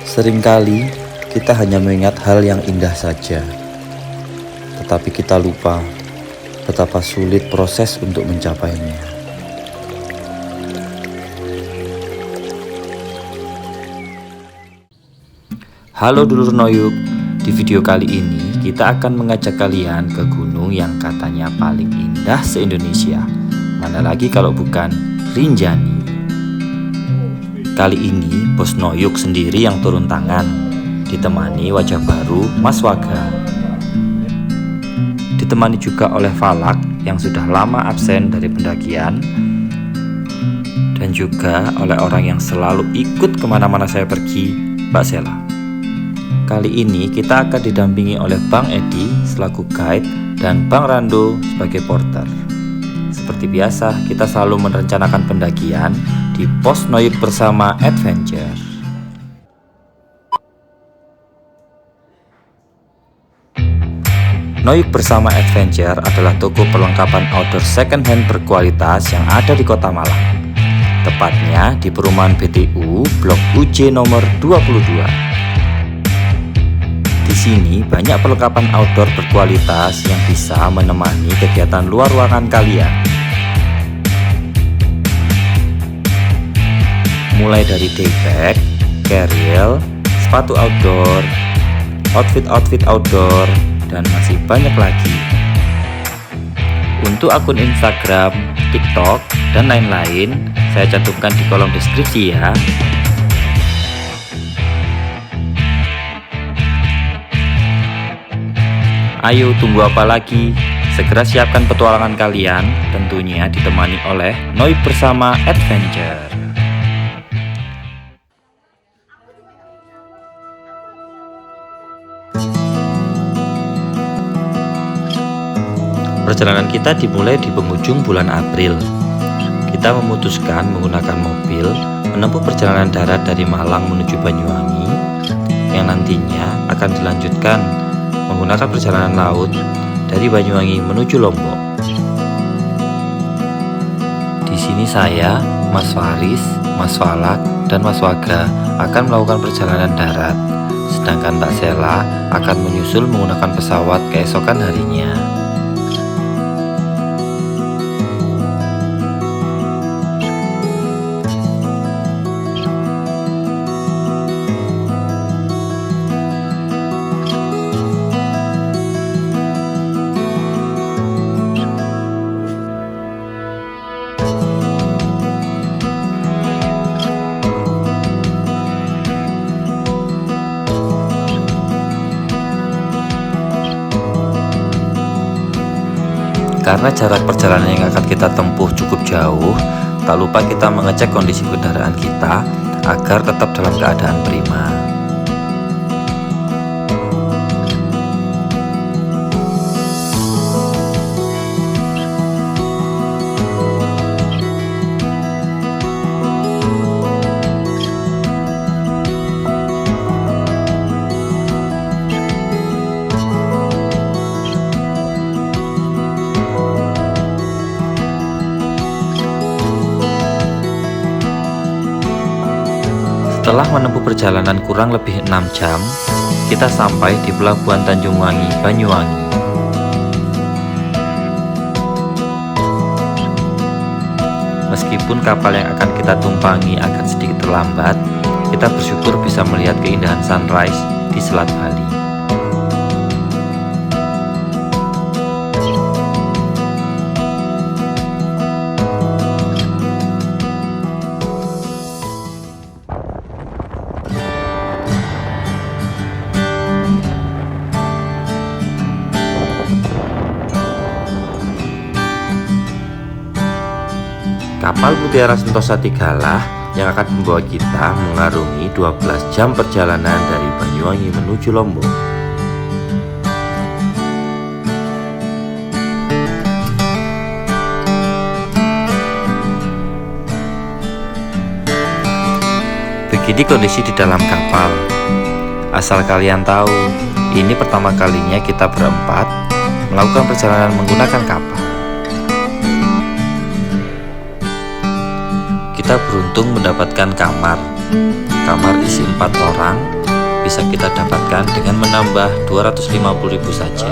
Seringkali kita hanya mengingat hal yang indah saja, tetapi kita lupa betapa sulit proses untuk mencapainya. Halo dulur Noyuk, di video kali ini kita akan mengajak kalian ke gunung yang katanya paling indah se-Indonesia. Mana lagi kalau bukan Rinjani. Kali ini Bos Noyuk sendiri yang turun tangan, ditemani wajah baru Mas Waga. Ditemani juga oleh Falak yang sudah lama absen dari pendakian, dan juga oleh orang yang selalu ikut kemana-mana saya pergi, Mbak Sela. Kali ini kita akan didampingi oleh Bang Edi selaku guide dan Bang Rando sebagai porter. Seperti biasa, kita selalu merencanakan pendakian di Pos Noyuk Bersama Adventure. Noyuk Bersama Adventure adalah toko perlengkapan outdoor second hand berkualitas yang ada di Kota Malang. Tepatnya di perumahan BTU Blok UJ nomor 22. Di sini banyak perlengkapan outdoor berkualitas yang bisa menemani kegiatan luar ruangan kalian. Mulai dari daybag, carriel, sepatu outdoor, outfit outdoor, dan masih banyak lagi. Untuk akun Instagram, TikTok, dan lain-lain saya cantumkan di kolom deskripsi ya. Ayo tunggu apa lagi? Segera siapkan petualangan kalian, tentunya ditemani oleh Noyuk Bersama Adventure. Perjalanan kita dimulai di penghujung bulan April. Kita memutuskan menggunakan mobil menempuh perjalanan darat dari Malang menuju Banyuwangi, yang nantinya akan dilanjutkan menggunakan perjalanan laut dari Banyuwangi menuju Lombok. Di sini saya, Mas Faris, Mas Falak, dan Mas Waga akan melakukan perjalanan darat, sedangkan Mbak Sela akan menyusul menggunakan pesawat keesokan harinya. Karena jarak perjalanan yang akan kita tempuh cukup jauh, tak lupa kita mengecek kondisi kendaraan kita agar tetap dalam keadaan prima. Setelah menempuh perjalanan kurang lebih 6 jam, kita sampai di Pelabuhan Tanjung Wangi, Banyuwangi. Meskipun kapal yang akan kita tumpangi akan sedikit terlambat, kita bersyukur bisa melihat keindahan sunrise di Selat Bali. Kapal Mutiara Sentosa Tigalah yang akan membawa kita mengarungi 12 jam perjalanan dari Banyuwangi menuju Lombok. Begini kondisi di dalam kapal. Asal kalian tahu, ini pertama kalinya kita berempat melakukan perjalanan menggunakan kapal. Kita beruntung mendapatkan kamar kamar isi 4 orang bisa kita dapatkan dengan menambah 250.000 saja.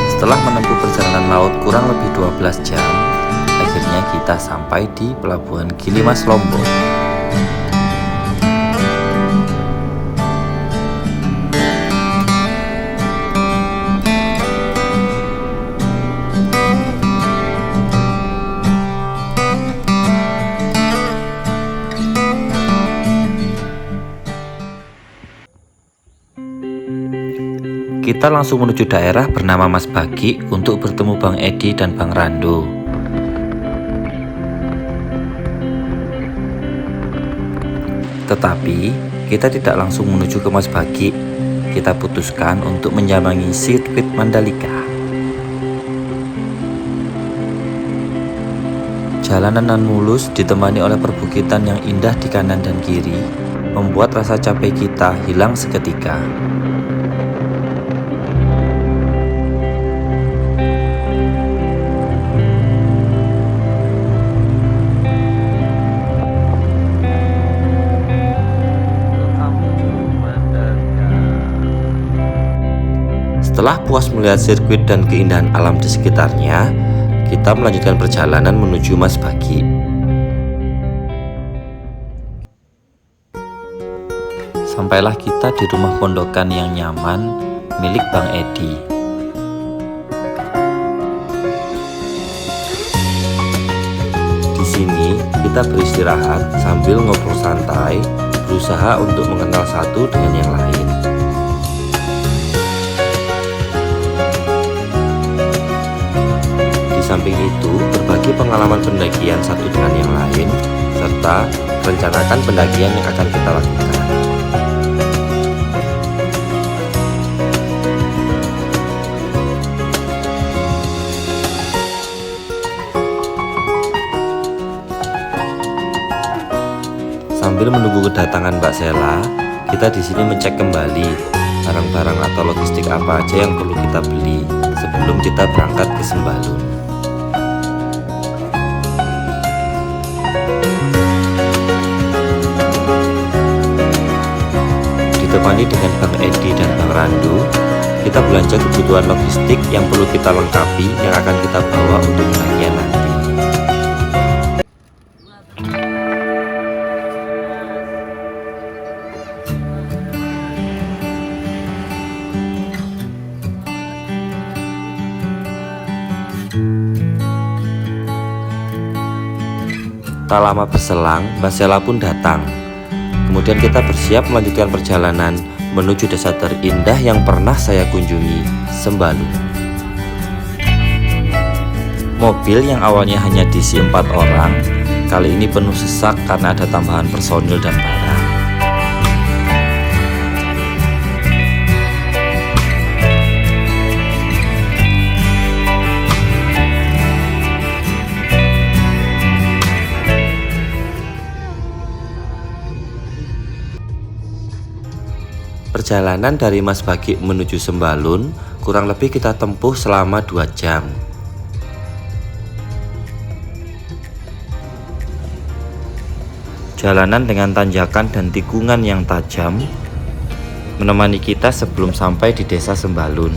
Setelah menempuh perjalanan laut kurang lebih 12 jam, akhirnya kita sampai di Pelabuhan Gilimas, Lombok. Kita langsung menuju daerah bernama Mas Bagi untuk bertemu Bang Edi dan Bang Rando. Tetapi kita tidak langsung menuju ke Mas Bagi. Kita putuskan untuk menyambangi sirkuit Mandalika. Jalanan nan mulus ditemani oleh perbukitan yang indah di kanan dan kiri, membuat rasa capek kita hilang seketika. Setelah puas melihat sirkuit dan keindahan alam di sekitarnya, kita melanjutkan perjalanan menuju Mas Bagi. Sampailah kita di rumah pondokan yang nyaman milik Bang Edi. Di sini kita beristirahat sambil ngobrol santai, berusaha untuk mengenal satu dengan yang lain. Di samping itu, berbagi pengalaman pendakian satu dengan yang lain, serta rencanakan pendakian yang akan kita lakukan. Sambil menunggu kedatangan Mbak Sela, kita di sini mencek kembali barang-barang atau logistik apa aja yang perlu kita beli sebelum kita berangkat ke Sembalun. Ditemani dengan Bang Edi dan Bang Rando, kita belanja kebutuhan logistik yang perlu kita lengkapi yang akan kita bawa untuk pendakian nanti. Tak lama berselang, Mbak Sela pun datang. Kemudian kita bersiap melanjutkan perjalanan menuju desa terindah yang pernah saya kunjungi, Sembalun. Mobil yang awalnya hanya diisi 4 orang, kali ini penuh sesak karena ada tambahan personil dan barang. Perjalanan dari Mas Bagi menuju Sembalun kurang lebih kita tempuh selama 2 jam. Jalanan dengan tanjakan dan tikungan yang tajam menemani kita sebelum sampai di desa Sembalun.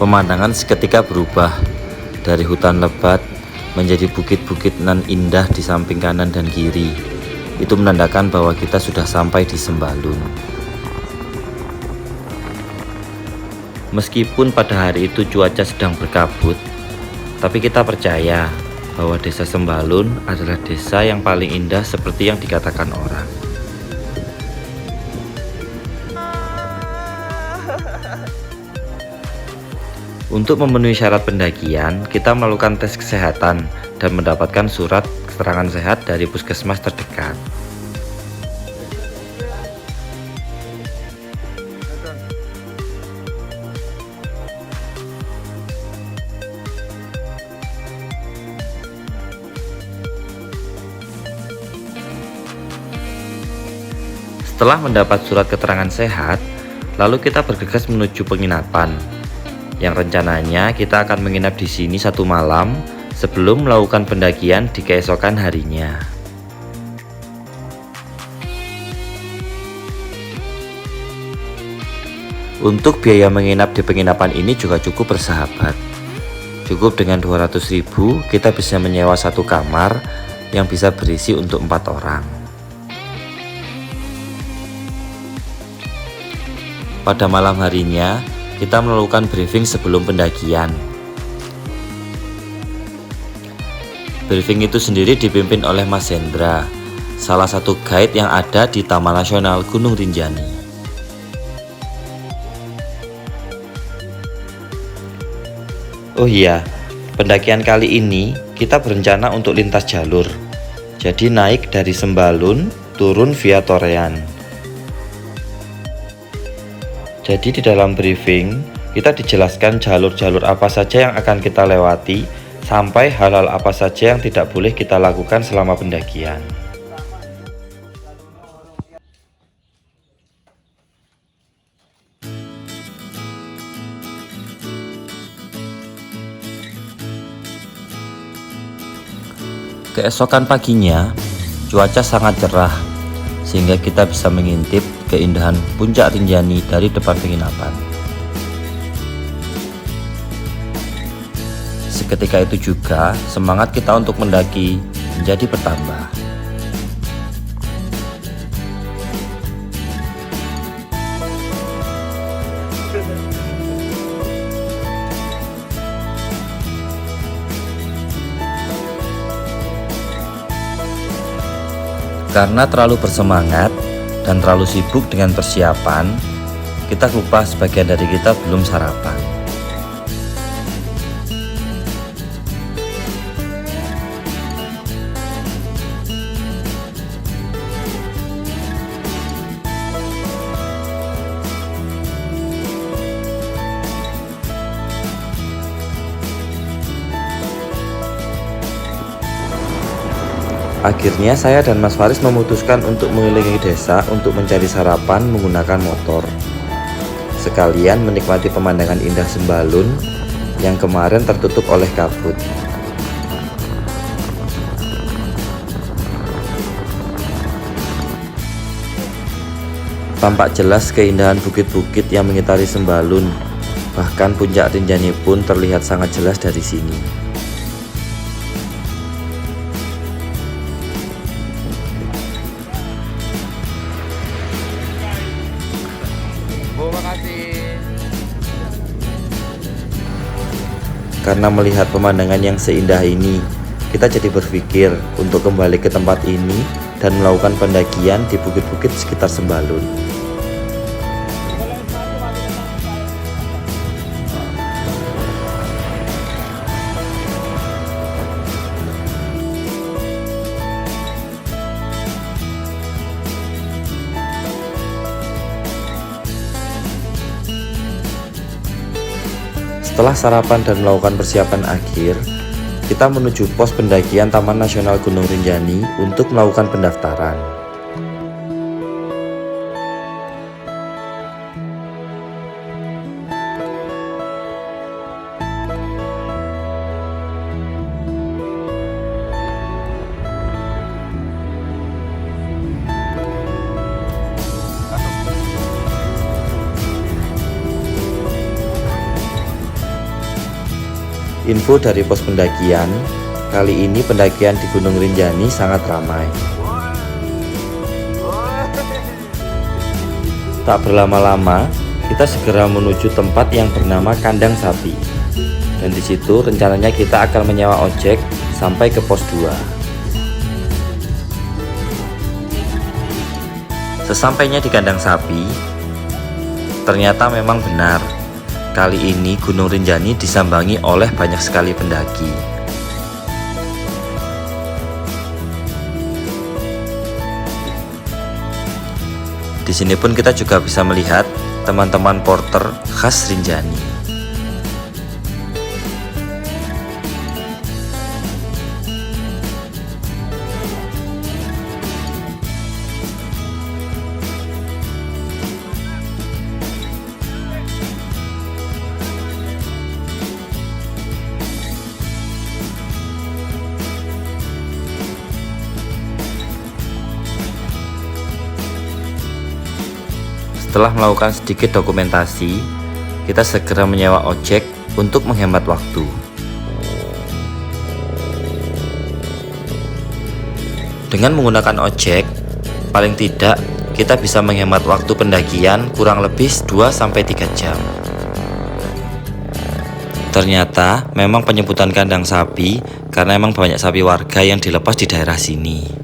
Pemandangan seketika berubah dari hutan lebat menjadi bukit-bukit nan indah di samping kanan dan kiri. Itu menandakan bahwa kita sudah sampai di Sembalun. Meskipun pada hari itu cuaca sedang berkabut, tapi kita percaya bahwa desa Sembalun adalah desa yang paling indah seperti yang dikatakan orang. Untuk memenuhi syarat pendakian, kita melakukan tes kesehatan dan mendapatkan surat keterangan sehat dari puskesmas terdekat. Setelah mendapat surat keterangan sehat, lalu kita bergegas menuju penginapan, yang rencananya kita akan menginap di sini 1 malam sebelum melakukan pendakian di keesokan harinya. Untuk biaya menginap di penginapan ini juga cukup bersahabat. Cukup dengan 200.000 kita bisa menyewa 1 kamar yang bisa berisi untuk 4 orang. Pada malam harinya, kita melakukan briefing sebelum pendakian. Briefing itu sendiri dipimpin oleh Mas Hendra, salah satu guide yang ada di Taman Nasional Gunung Rinjani. Oh iya, pendakian kali ini kita berencana untuk lintas jalur. Jadi naik dari Sembalun, turun via Torean. Jadi di dalam briefing, kita dijelaskan jalur-jalur apa saja yang akan kita lewati, sampai hal-hal apa saja yang tidak boleh kita lakukan selama pendakian. Keesokan paginya, cuaca sangat cerah, sehingga kita bisa mengintip keindahan Puncak Rinjani dari depan penginapan. Seketika itu juga, semangat kita untuk mendaki menjadi bertambah. Karena terlalu bersemangat dan terlalu sibuk dengan persiapan, kita lupa sebagian dari kita belum sarapan. Akhirnya saya dan Mas Faris memutuskan untuk mengelilingi desa untuk mencari sarapan menggunakan motor. Sekalian menikmati pemandangan indah Sembalun yang kemarin tertutup oleh kabut. Tampak jelas keindahan bukit-bukit yang mengitari Sembalun. Bahkan Puncak Rinjani pun terlihat sangat jelas dari sini. Karena melihat pemandangan yang seindah ini, kita jadi berpikir untuk kembali ke tempat ini dan melakukan pendakian di bukit-bukit sekitar Sembalun. Setelah sarapan dan melakukan persiapan akhir, kita menuju pos pendakian Taman Nasional Gunung Rinjani untuk melakukan pendaftaran. Info dari pos pendakian, kali ini pendakian di Gunung Rinjani sangat ramai. Tak berlama-lama, kita segera menuju tempat yang bernama Kandang Sapi. Dan di situ rencananya kita akan menyewa ojek sampai ke pos 2. Sesampainya di Kandang Sapi, ternyata memang benar. Kali ini Gunung Rinjani disambangi oleh banyak sekali pendaki. Di sini pun kita juga bisa melihat teman-teman porter khas Rinjani. Setelah melakukan sedikit dokumentasi, kita segera menyewa ojek untuk menghemat waktu. Dengan menggunakan ojek, paling tidak kita bisa menghemat waktu pendakian kurang lebih 2-3 jam. Ternyata memang penyebutan kandang sapi karena memang banyak sapi warga yang dilepas di daerah sini.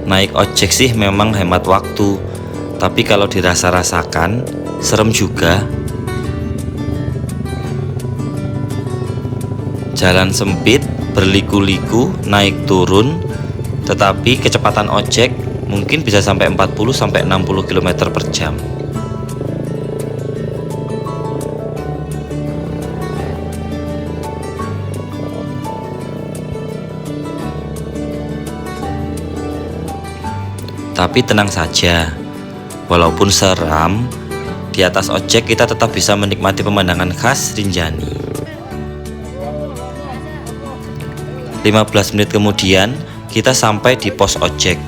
Naik ojek sih memang hemat waktu, tapi kalau dirasa-rasakan serem juga. Jalan sempit, berliku-liku, naik turun, tetapi kecepatan ojek mungkin bisa sampai 40-60 km per jam. Tapi tenang saja, walaupun seram, di atas ojek kita tetap bisa menikmati pemandangan khas Rinjani. 15 menit kemudian, kita sampai di pos ojek.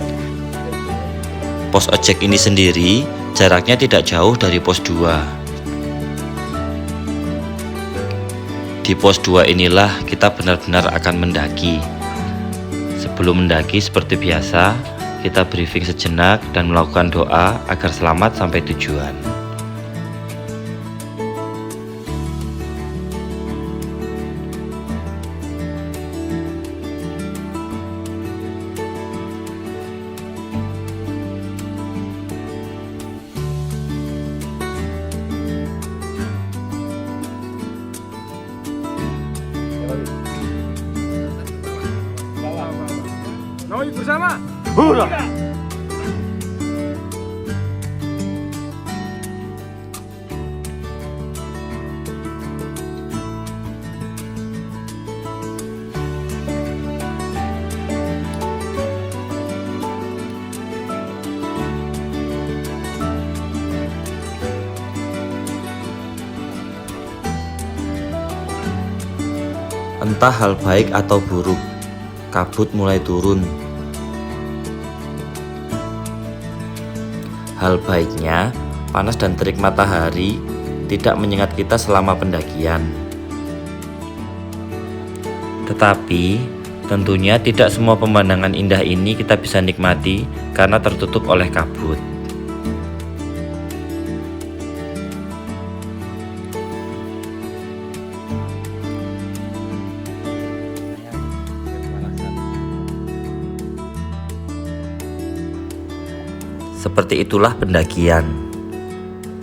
Pos ojek ini sendiri jaraknya tidak jauh dari pos 2. Di pos 2 inilah kita benar-benar akan mendaki. Sebelum mendaki seperti biasa, kita briefing sejenak dan melakukan doa agar selamat sampai tujuan. Noi bersama. Hurrah! Entah hal baik atau buruk, kabut mulai turun. Hal baiknya, panas dan terik matahari tidak menyengat kita selama pendakian. Tetapi, tentunya tidak semua pemandangan indah ini kita bisa nikmati karena tertutup oleh kabut. Seperti itulah pendakian.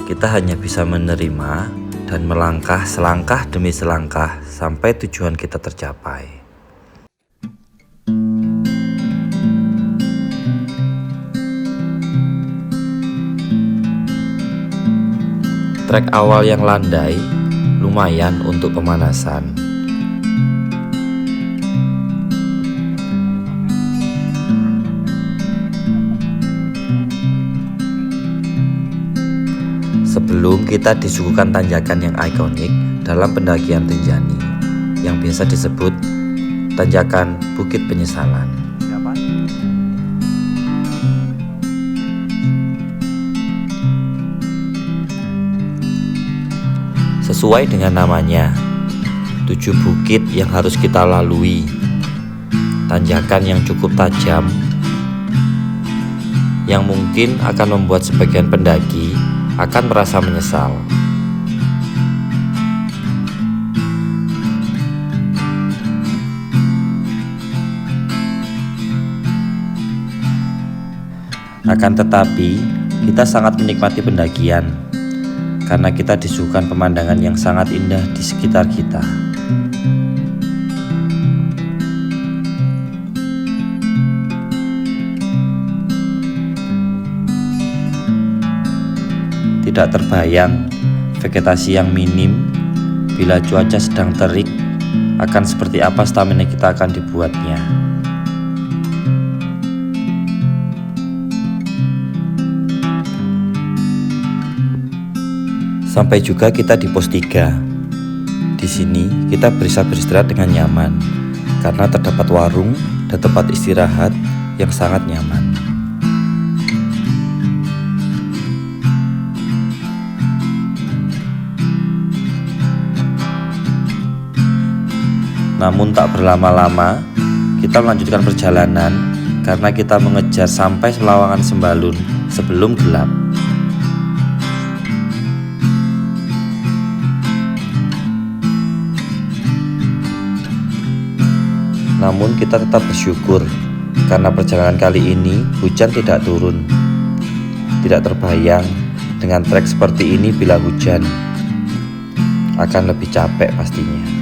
Kita hanya bisa menerima dan melangkah selangkah demi selangkah sampai tujuan kita tercapai. Trek awal yang landai lumayan untuk pemanasan. Sebelum kita disuguhkan tanjakan yang ikonik dalam pendakian Rinjani yang biasa disebut tanjakan Bukit Penyesalan. Sesuai dengan namanya, 7 bukit yang harus kita lalui, tanjakan yang cukup tajam yang mungkin akan membuat sebagian pendaki akan merasa menyesal. Akan tetapi, kita sangat menikmati pendakian karena kita disuguhkan pemandangan yang sangat indah di sekitar kita. Tidak terbayang vegetasi yang minim bila cuaca sedang terik akan seperti apa stamina kita akan dibuatnya. Sampai juga kita di pos 3. Di sini kita bisa beristirahat dengan nyaman karena terdapat warung dan tempat istirahat yang sangat nyaman. Namun tak berlama-lama, kita melanjutkan perjalanan karena kita mengejar sampai Pelawangan Sembalun sebelum gelap. Namun kita tetap bersyukur karena perjalanan kali ini hujan tidak turun. Tidak terbayang dengan trek seperti ini bila hujan. Akan lebih capek pastinya.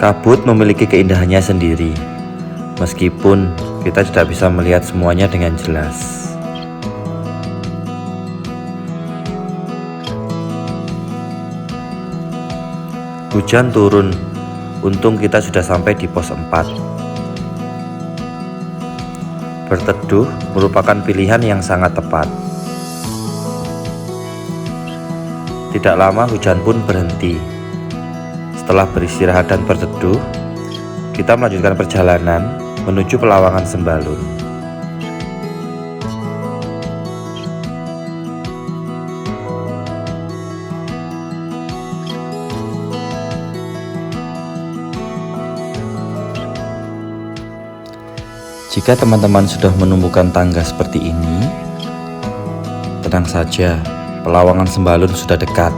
Kabut memiliki keindahannya sendiri, meskipun kita tidak bisa melihat semuanya dengan jelas. Hujan turun, untung kita sudah sampai di pos 4. Berteduh merupakan pilihan yang sangat tepat. Tidak lama hujan pun berhenti. Setelah beristirahat dan berteduh, kita melanjutkan perjalanan menuju Pelawangan Sembalun. Jika teman-teman sudah menemukan tangga seperti ini, tenang saja, Pelawangan Sembalun sudah dekat.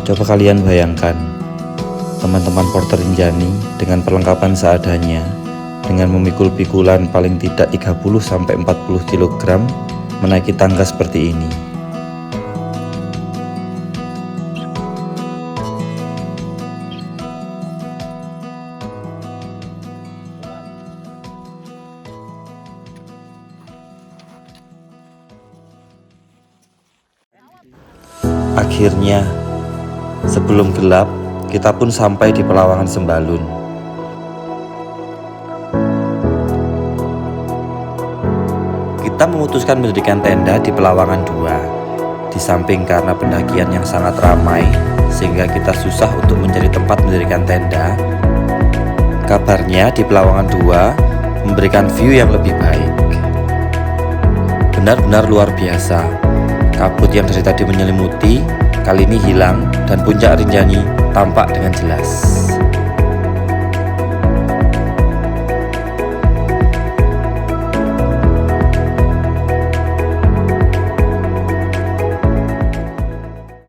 Coba kalian bayangkan, teman-teman Porter Rinjani dengan perlengkapan seadanya, dengan memikul pikulan paling tidak 30-40 kg, menaiki tangga seperti ini. Akhirnya, sebelum gelap, kita pun sampai di Pelawangan Sembalun. Kita memutuskan mendirikan tenda di Pelawangan 2. Di samping karena pendakian yang sangat ramai, sehingga kita susah untuk mencari tempat mendirikan tenda. Kabarnya di Pelawangan 2 memberikan view yang lebih baik. Benar-benar luar biasa. Kabut yang dari tadi menyelimuti kali ini hilang dan puncak Rinjani tampak dengan jelas.